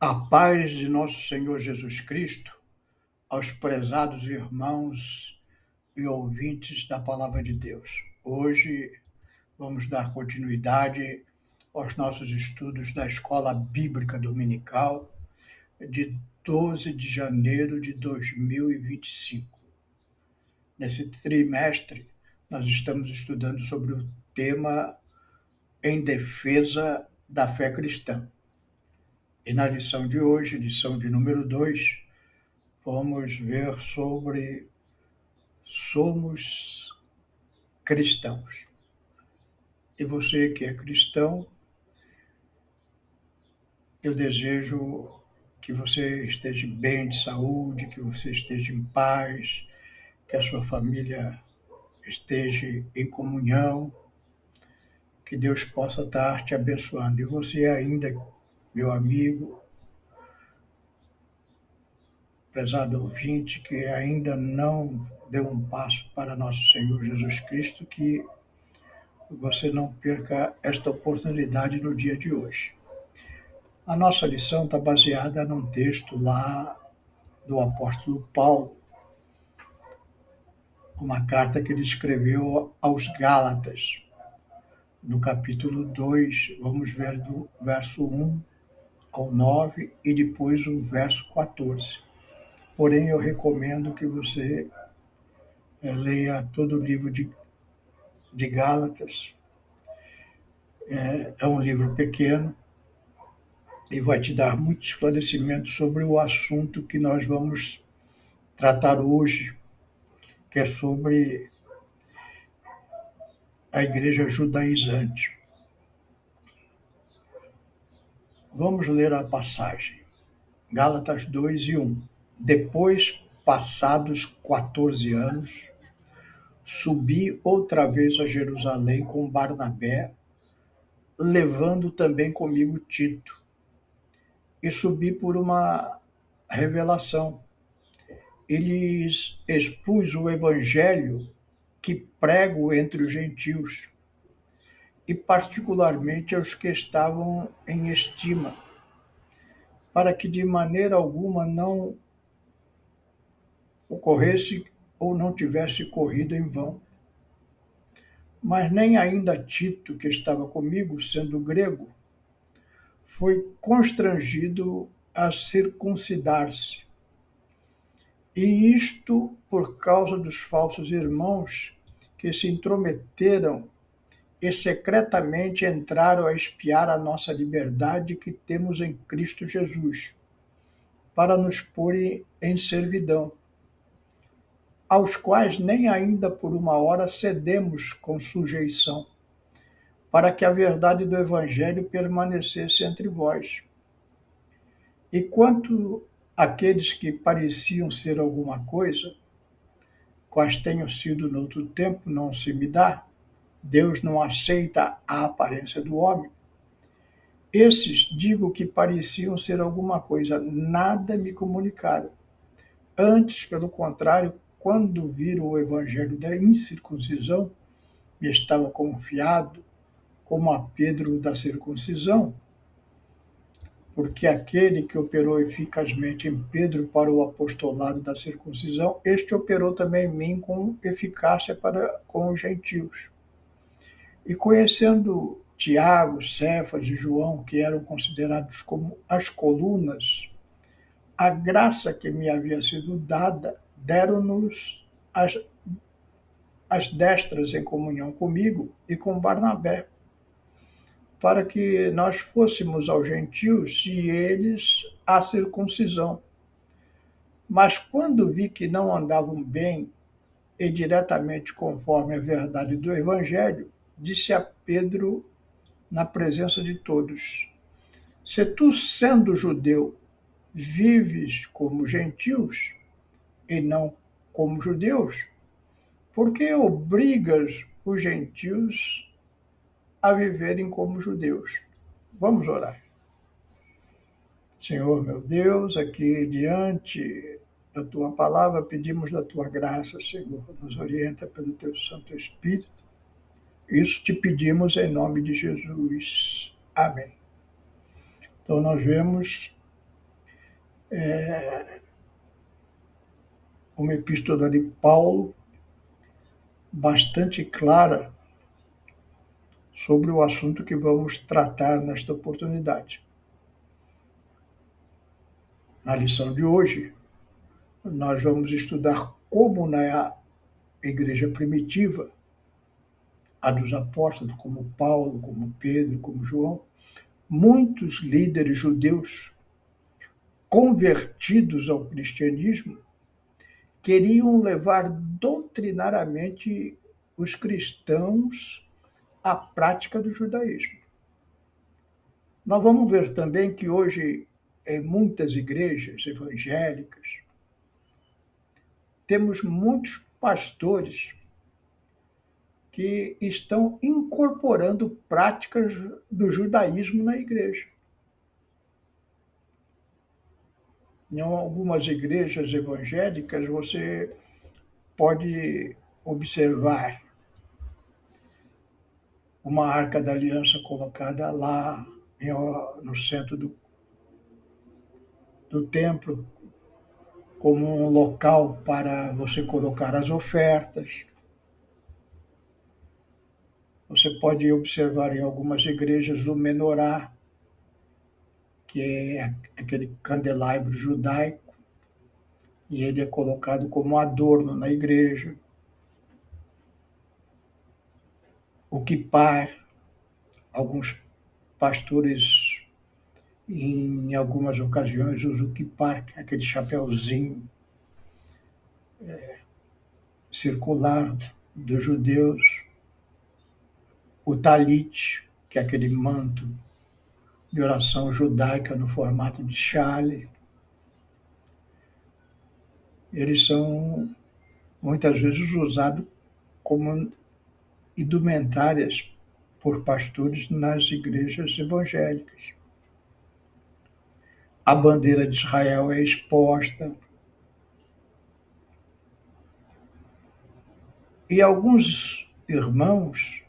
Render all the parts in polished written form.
A paz de nosso Senhor Jesus Cristo, aos prezados irmãos e ouvintes da Palavra de Deus. Hoje vamos dar continuidade aos nossos estudos da Escola Bíblica Dominical de 12 de janeiro de 2025. Nesse trimestre, nós estamos estudando sobre o tema Em Defesa da Fé Cristã. E na lição de hoje, lição de número 2, vamos ver sobre somos cristãos. E você que é cristão, eu desejo que você esteja bem de saúde, que você esteja em paz, que a sua família esteja em comunhão, que Deus possa estar te abençoando. E você ainda, meu amigo, prezado ouvinte, que ainda não deu um passo para nosso Senhor Jesus Cristo, que você não perca esta oportunidade no dia de hoje. A nossa lição está baseada num texto lá do apóstolo Paulo, uma carta que ele escreveu aos Gálatas, no capítulo 2, vamos ver do verso 1 ao 9 e depois o verso 14. Porém, eu recomendo que você leia todo o livro de Gálatas. É um livro pequeno e vai te dar muito esclarecimento sobre o assunto que nós vamos tratar hoje, que é sobre a igreja judaizante. Vamos ler a passagem. Gálatas 2 e 1. Depois, passados 14 anos, subi outra vez a Jerusalém com Barnabé, levando também comigo Tito. E subi por uma revelação. E lhes expus o evangelho que prego entre os gentios, e particularmente aos que estavam em estima, para que de maneira alguma não ocorresse ou não tivesse corrido em vão. Mas nem ainda Tito, que estava comigo, sendo grego, foi constrangido a circuncidar-se. E isto por causa dos falsos irmãos que se intrometeram e secretamente entraram a espiar a nossa liberdade que temos em Cristo Jesus, para nos porem em servidão, aos quais nem ainda por uma hora cedemos com sujeição, para que a verdade do Evangelho permanecesse entre vós. E quanto àqueles que pareciam ser alguma coisa, quais tenham sido no outro tempo, não se me dá, Deus não aceita a aparência do homem. Esses, digo que pareciam ser alguma coisa, nada me comunicaram. Antes, pelo contrário, quando viram o evangelho da incircuncisão, me estava confiado como a Pedro da circuncisão, porque aquele que operou eficazmente em Pedro para o apostolado da circuncisão, este operou também em mim com eficácia para com os gentios. E conhecendo Tiago, Cefas e João, que eram considerados como as colunas, a graça que me havia sido dada, deram-nos as destras em comunhão comigo e com Barnabé, para que nós fôssemos aos gentios e eles à circuncisão. Mas quando vi que não andavam bem e diretamente conforme a verdade do Evangelho, disse a Pedro na presença de todos: se tu, sendo judeu, vives como gentios e não como judeus, por que obrigas os gentios a viverem como judeus? Vamos orar. Senhor meu Deus, aqui diante da tua palavra, pedimos da tua graça, Senhor, nos orienta pelo teu Santo Espírito. Isso te pedimos em nome de Jesus. Amém. Então nós vemos uma epístola de Paulo bastante clara sobre o assunto que vamos tratar nesta oportunidade. Na lição de hoje, nós vamos estudar como na igreja primitiva, a dos apóstolos, como Paulo, como Pedro, como João, muitos líderes judeus convertidos ao cristianismo queriam levar doutrinariamente os cristãos à prática do judaísmo. Nós vamos ver também que hoje, em muitas igrejas evangélicas, temos muitos pastores que estão incorporando práticas do judaísmo na igreja. Em algumas igrejas evangélicas, você pode observar uma arca da aliança colocada lá no centro do templo, como um local para você colocar as ofertas. Você pode observar em algumas igrejas o menorá, que é aquele candelabro judaico, e ele é colocado como adorno na igreja. O quipar, alguns pastores, em algumas ocasiões, usam o quipar, aquele chapéuzinho circular dos judeus. O talit, que é aquele manto de oração judaica no formato de chale. Eles são muitas vezes usados como indumentárias por pastores nas igrejas evangélicas. A bandeira de Israel é exposta. E alguns irmãos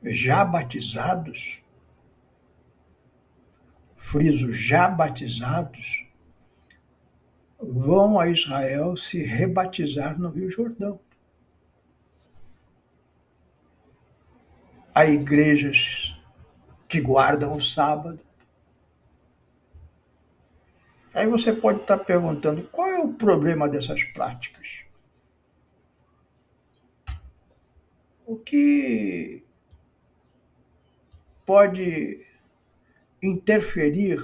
já batizados, friso já batizados, vão a Israel se rebatizar no Rio Jordão. Há igrejas que guardam o sábado. Aí você pode estar perguntando, qual é o problema dessas práticas? O que pode interferir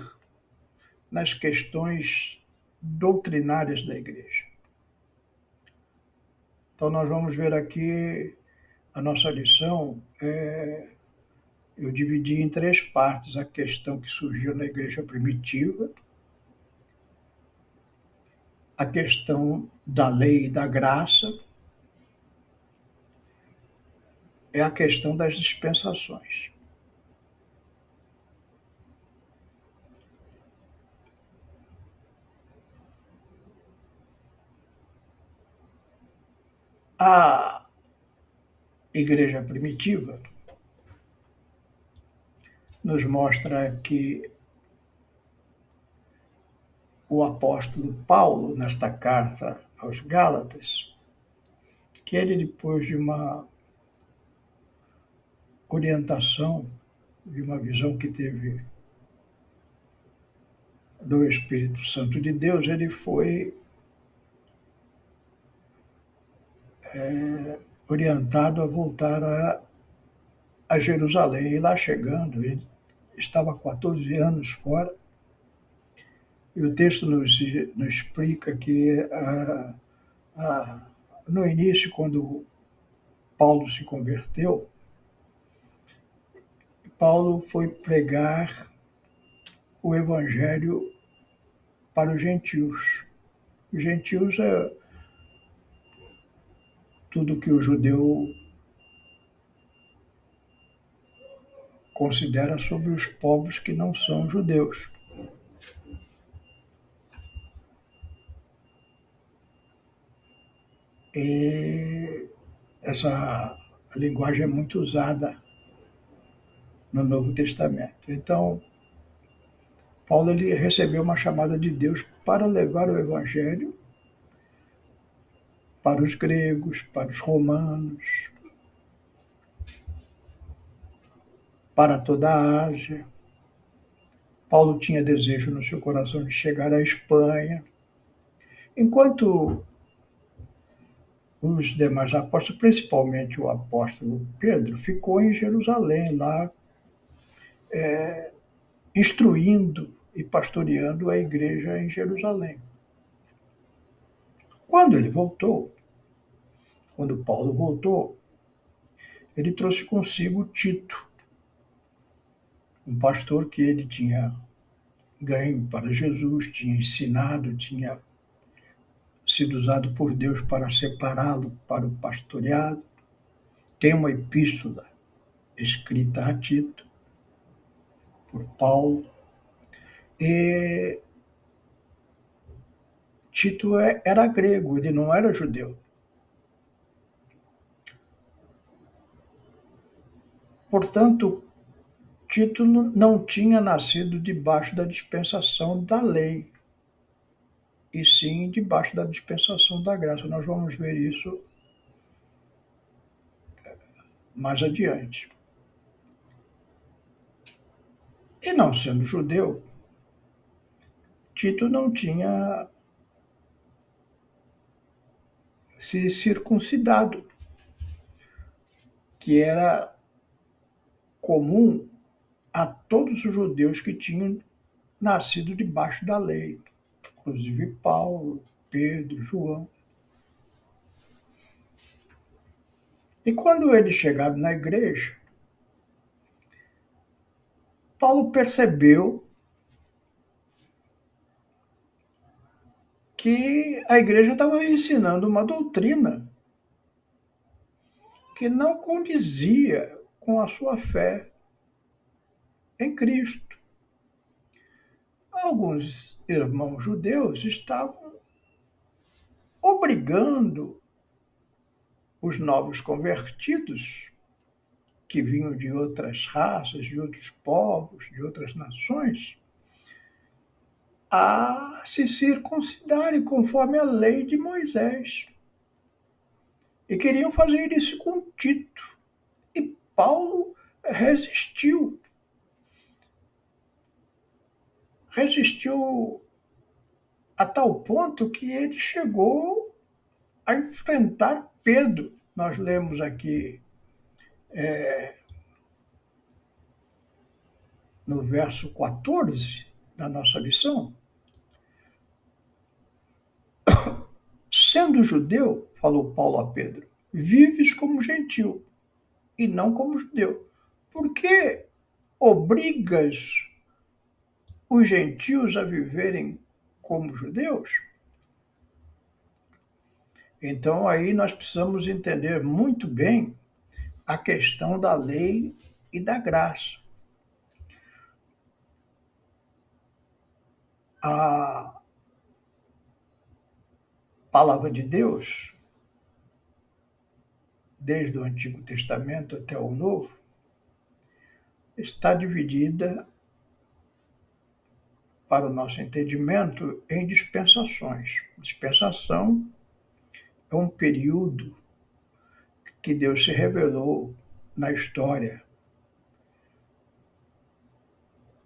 nas questões doutrinárias da igreja? Então nós vamos ver aqui a nossa lição. Eu dividi em 3 partes a questão que surgiu na igreja primitiva, a questão da lei e da graça, é a questão das dispensações. A igreja primitiva nos mostra que o apóstolo Paulo, nesta carta aos Gálatas, que ele, depois de uma orientação, de uma visão que teve do Espírito Santo de Deus, ele foi orientado a voltar a Jerusalém. E lá chegando, ele estava há 14 anos fora, e o texto nos explica que no início, quando Paulo se converteu, Paulo foi pregar o evangelho para os gentios. Os gentios é tudo que o judeu considera sobre os povos que não são judeus. E essa linguagem é muito usada no Novo Testamento. Então, Paulo ele recebeu uma chamada de Deus para levar o evangelho para os gregos, para os romanos, para toda a Ásia. Paulo tinha desejo no seu coração de chegar à Espanha, enquanto os demais apóstolos, principalmente o apóstolo Pedro, ficou em Jerusalém, lá instruindo e pastoreando a igreja em Jerusalém. Quando Paulo voltou, ele trouxe consigo Tito, um pastor que ele tinha ganho para Jesus, tinha ensinado, tinha sido usado por Deus para separá-lo para o pastoreado. Tem uma epístola escrita a Tito por Paulo. E Tito era grego, ele não era judeu. Portanto, Tito não tinha nascido debaixo da dispensação da lei, e sim debaixo da dispensação da graça. Nós vamos ver isso mais adiante. E não sendo judeu, Tito não tinha se circuncidado, que era comum a todos os judeus que tinham nascido debaixo da lei, inclusive Paulo, Pedro, João. E quando eles chegaram na igreja, Paulo percebeu que a igreja estava ensinando uma doutrina que não condizia com a sua fé em Cristo. Alguns irmãos judeus estavam obrigando os novos convertidos, que vinham de outras raças, de outros povos, de outras nações, a se circuncidarem conforme a lei de Moisés. E queriam fazer isso com Tito. E Paulo resistiu. Resistiu a tal ponto que ele chegou a enfrentar Pedro. Nós lemos aqui no verso 14 da nossa lição. Sendo judeu, falou Paulo a Pedro, vives como gentil e não como judeu. Por que obrigas os gentios a viverem como judeus? Então aí nós precisamos entender muito bem a questão da lei e da graça. A palavra de Deus, desde o Antigo Testamento até o Novo, está dividida, para o nosso entendimento, em dispensações. Dispensação é um período que Deus se revelou na história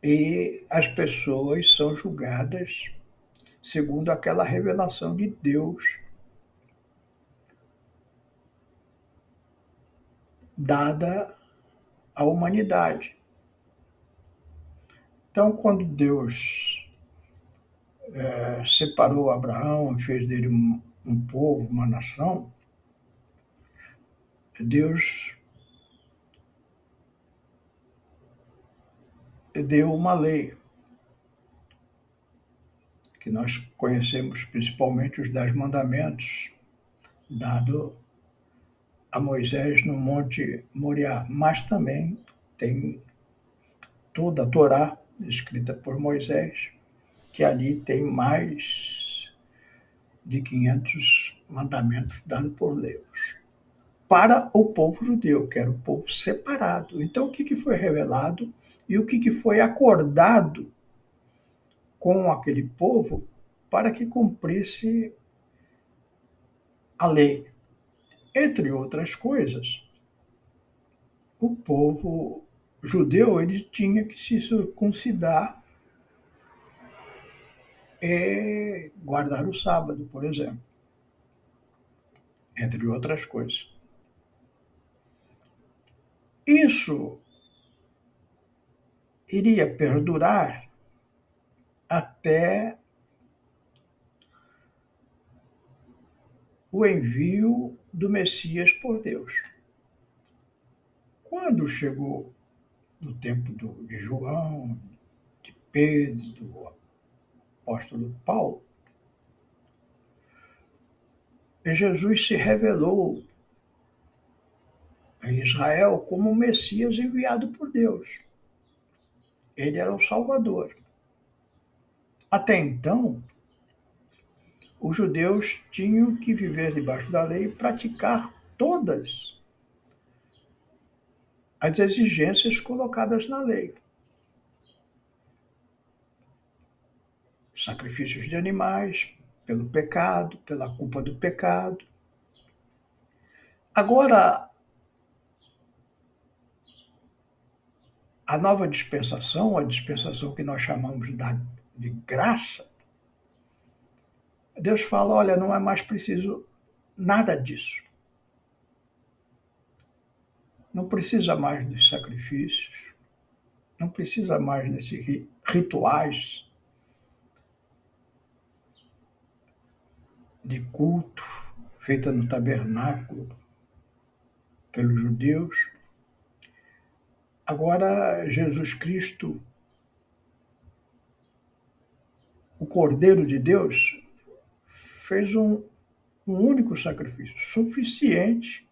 e as pessoas são julgadas segundo aquela revelação de Deus dada à humanidade. Então, quando Deus separou Abraão e fez dele um povo, uma nação, Deus deu uma lei, que nós conhecemos principalmente os 10 mandamentos, dado a Moisés no Monte Moriá, mas também tem toda a Torá, escrita por Moisés, que ali tem mais de 500 mandamentos dados por Deus para o povo judeu, que era o povo separado. Então, o que foi revelado e o que foi acordado com aquele povo para que cumprisse a lei. Entre outras coisas, o povo judeu ele tinha que se circuncidar e guardar o sábado, por exemplo, entre outras coisas. Isso iria perdurar até o envio do Messias por Deus. Quando chegou no tempo de João, de Pedro, do apóstolo Paulo, Jesus se revelou em Israel como o Messias enviado por Deus. Ele era o Salvador. Até então, os judeus tinham que viver debaixo da lei e praticar todas as exigências colocadas na lei. Sacrifícios de animais, pelo pecado, pela culpa do pecado. Agora, a nova dispensação, a dispensação que nós chamamos de graça, Deus fala, olha, não é mais preciso nada disso. Não precisa mais dos sacrifícios, não precisa mais desses rituais de culto feita no tabernáculo pelos judeus. Agora, Jesus Cristo, o Cordeiro de Deus, fez um único sacrifício, suficiente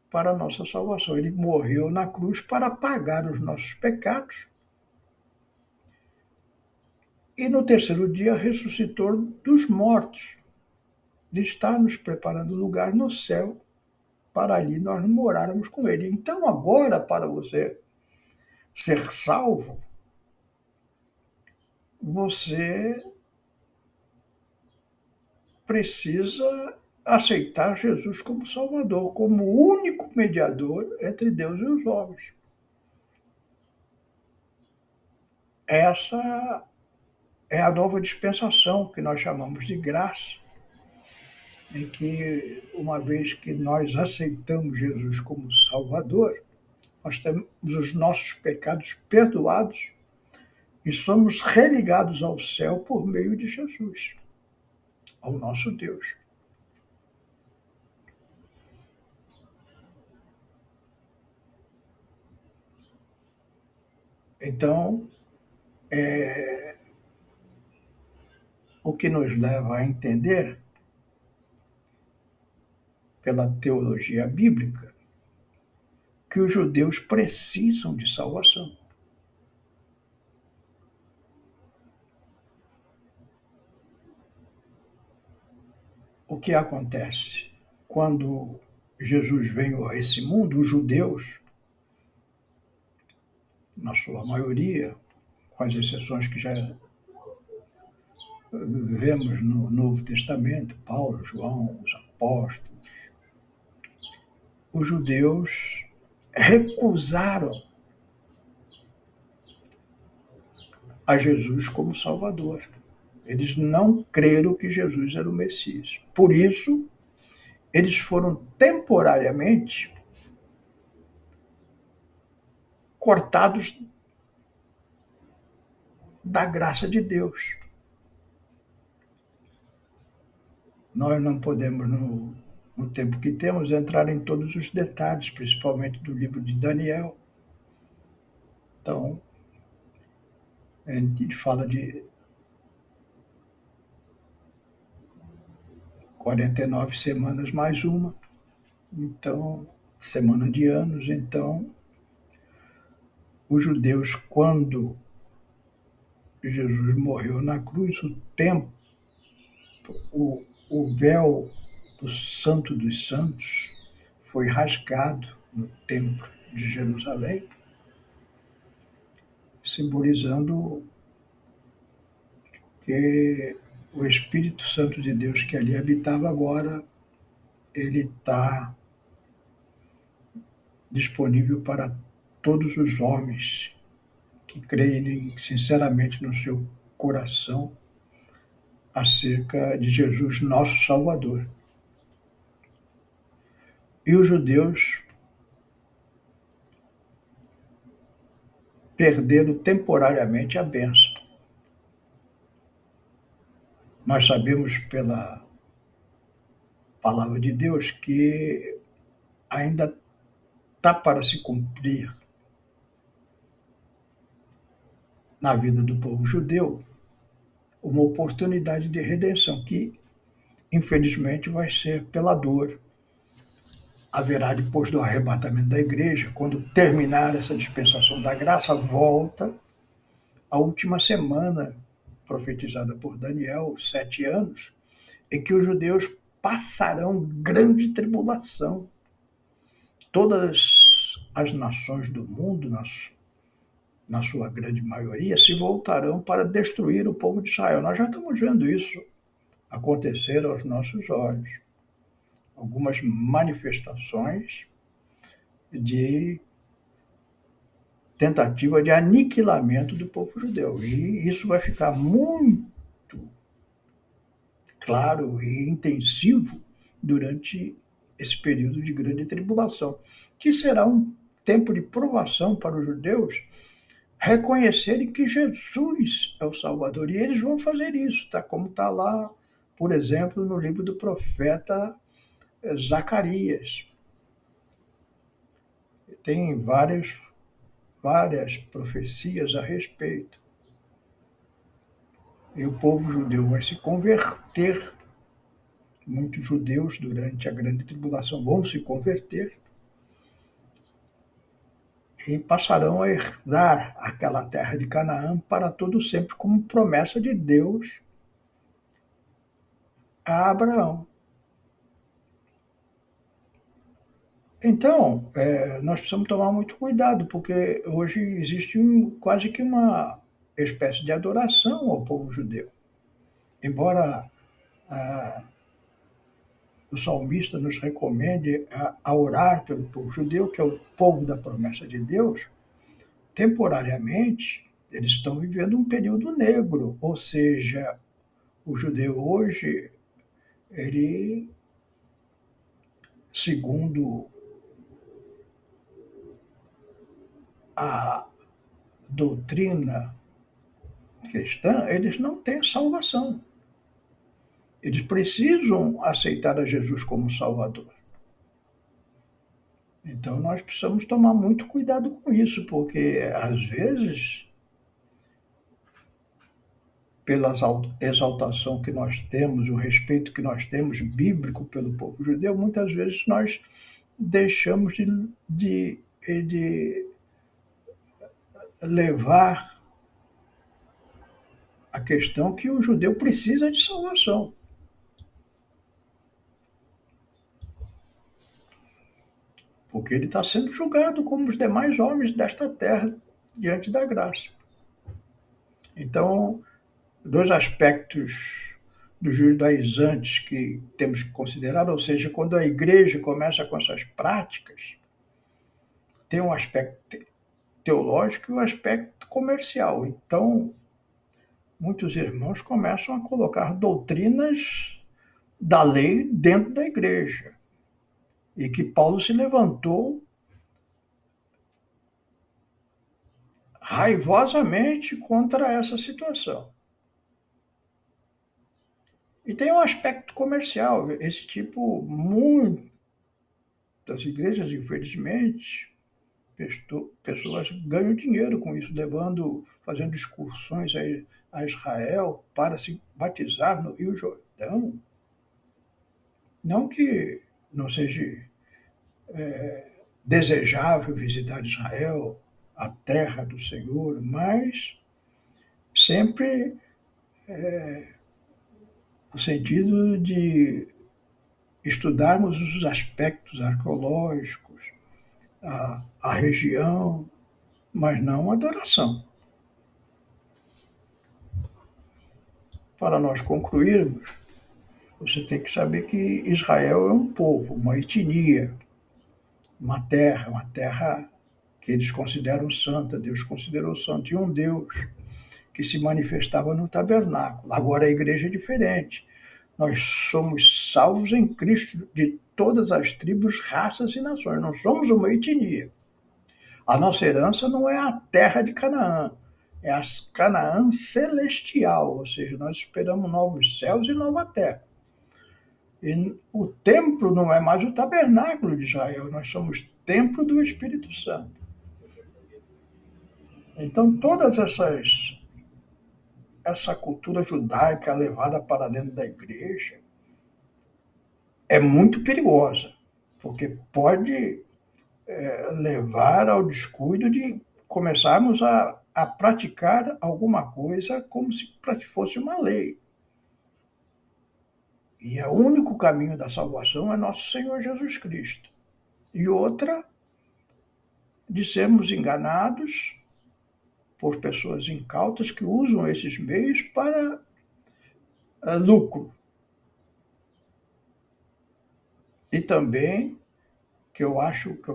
para a nossa salvação. Ele morreu na cruz para pagar os nossos pecados e no terceiro dia ressuscitou dos mortos. Está nos preparando lugar no céu para ali nós morarmos com ele. Então agora, para você ser salvo, você precisa aceitar Jesus como Salvador, como o único mediador entre Deus e os homens. Essa é a nova dispensação que nós chamamos de graça, em que, uma vez que nós aceitamos Jesus como Salvador, nós temos os nossos pecados perdoados e somos religados ao céu por meio de Jesus, ao nosso Deus. Então, o que nos leva a entender, pela teologia bíblica, que os judeus precisam de salvação. O que acontece? Quando Jesus veio a esse mundo, os judeus, na sua maioria, com as exceções que já vemos no Novo Testamento, Paulo, João, os apóstolos, os judeus recusaram a Jesus como Salvador. Eles não creram que Jesus era o Messias. Por isso, eles foram temporariamente cortados da graça de Deus. Nós não podemos, no tempo que temos, entrar em todos os detalhes, principalmente do livro de Daniel. Então, a gente fala de 49 semanas mais uma, então, semana de anos. Então, os judeus, quando Jesus morreu na cruz, o véu do Santo dos Santos foi rasgado no templo de Jerusalém, simbolizando que o Espírito Santo de Deus que ali habitava agora, ele está disponível para todos os homens que creem sinceramente no seu coração acerca de Jesus, nosso Salvador. E os judeus perderam temporariamente a bênção. Nós sabemos pela palavra de Deus que ainda está para se cumprir na vida do povo judeu uma oportunidade de redenção que, infelizmente, vai ser pela dor. Haverá, depois do arrebatamento da igreja, quando terminar essa dispensação da graça, volta a última semana profetizada por Daniel, 7 anos, em que os judeus passarão grande tribulação. Todas as nações do mundo, na sua grande maioria, se voltarão para destruir o povo de Israel. Nós já estamos vendo isso acontecer aos nossos olhos. Algumas manifestações de tentativa de aniquilamento do povo judeu. E isso vai ficar muito claro e intensivo durante esse período de grande tribulação, que será um tempo de provação para os judeus reconhecerem que Jesus é o Salvador. E eles vão fazer isso, tá? Como está lá, por exemplo, no livro do profeta Zacarias. Tem várias profecias a respeito. E o povo judeu vai se converter. Muitos judeus, durante a grande tribulação, vão se converter e passarão a herdar aquela terra de Canaã para todo sempre, como promessa de Deus a Abraão. Então, nós precisamos tomar muito cuidado, porque hoje existe quase que uma espécie de adoração ao povo judeu. Embora o salmista nos recomende a orar pelo povo judeu, que é o povo da promessa de Deus, temporariamente, eles estão vivendo um período negro, ou seja, o judeu hoje, ele, segundo a doutrina cristã, eles não têm salvação. Eles precisam aceitar a Jesus como Salvador. Então nós precisamos tomar muito cuidado com isso, porque às vezes, pela exaltação que nós temos, o respeito que nós temos bíblico pelo povo judeu, muitas vezes nós deixamos de levar a questão que o judeu precisa de salvação. Porque ele está sendo julgado como os demais homens desta terra diante da graça. Então, dois aspectos dos judaizantes que temos que considerar, ou seja, quando a igreja começa com essas práticas, tem um aspecto teológico e um aspecto comercial. Então, muitos irmãos começam a colocar doutrinas da lei dentro da igreja. E que Paulo se levantou raivosamente contra essa situação. E tem um aspecto comercial. Esse tipo, muitas igrejas, infelizmente, pessoas ganham dinheiro com isso, fazendo excursões a Israel para se batizar no Rio Jordão. Não que não seja desejável visitar Israel, a terra do Senhor, mas sempre no sentido de estudarmos os aspectos arqueológicos, a região, mas não a adoração. para nós concluirmos, você tem que saber que Israel é um povo, uma etnia, uma terra que eles consideram santa, Deus considerou santa, e um Deus que se manifestava no tabernáculo. Agora a igreja é diferente. Nós somos salvos em Cristo de todas as tribos, raças e nações. Não somos uma etnia. A nossa herança não é a terra de Canaã, é a Canaã celestial, ou seja, nós esperamos novos céus e nova terra. E o templo não é mais o tabernáculo de Israel, nós somos templo do Espírito Santo. Então, essa cultura judaica levada para dentro da igreja é muito perigosa, porque pode levar ao descuido de começarmos a praticar alguma coisa como se fosse uma lei. E o único caminho da salvação é nosso Senhor Jesus Cristo. E outra, de sermos enganados por pessoas incautas que usam esses meios para lucro. E também, que eu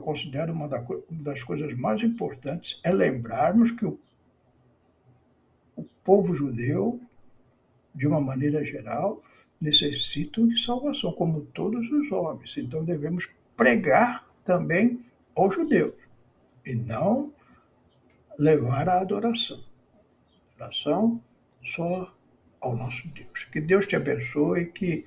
considero uma das coisas mais importantes, é lembrarmos que o povo judeu, de uma maneira geral, necessitam de salvação, como todos os homens. Então devemos pregar também aos judeus e não levar à adoração. Adoração só ao nosso Deus. Que Deus te abençoe, que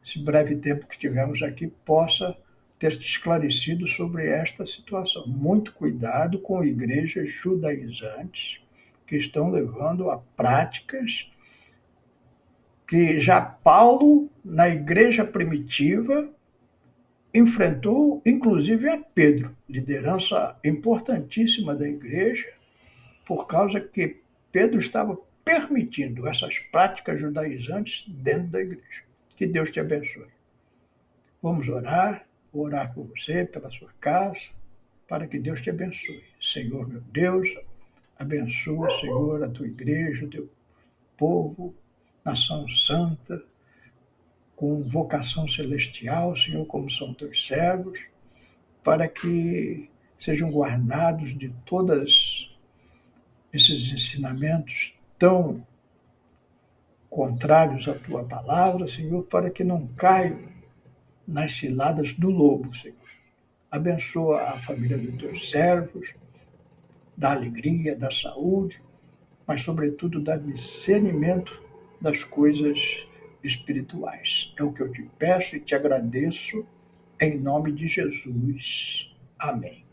esse breve tempo que tivemos aqui possa ter te esclarecido sobre esta situação. Muito cuidado com igrejas judaizantes que estão levando a práticas que já Paulo, na igreja primitiva, enfrentou inclusive a Pedro, liderança importantíssima da igreja, por causa que Pedro estava permitindo essas práticas judaizantes dentro da igreja. Que Deus te abençoe. Vamos orar, vou orar por você, pela sua casa, para que Deus te abençoe. Senhor, meu Deus, abençoa, Senhor, a tua igreja, o teu povo, nação santa, com vocação celestial, Senhor, como são teus servos, para que sejam guardados de todos esses ensinamentos tão contrários à tua palavra, Senhor, para que não caiam nas ciladas do lobo, Senhor. Abençoa a família dos teus servos, dá alegria, dá saúde, mas, sobretudo, dá discernimento das coisas espirituais. É o que eu te peço e te agradeço, em nome de Jesus. Amém.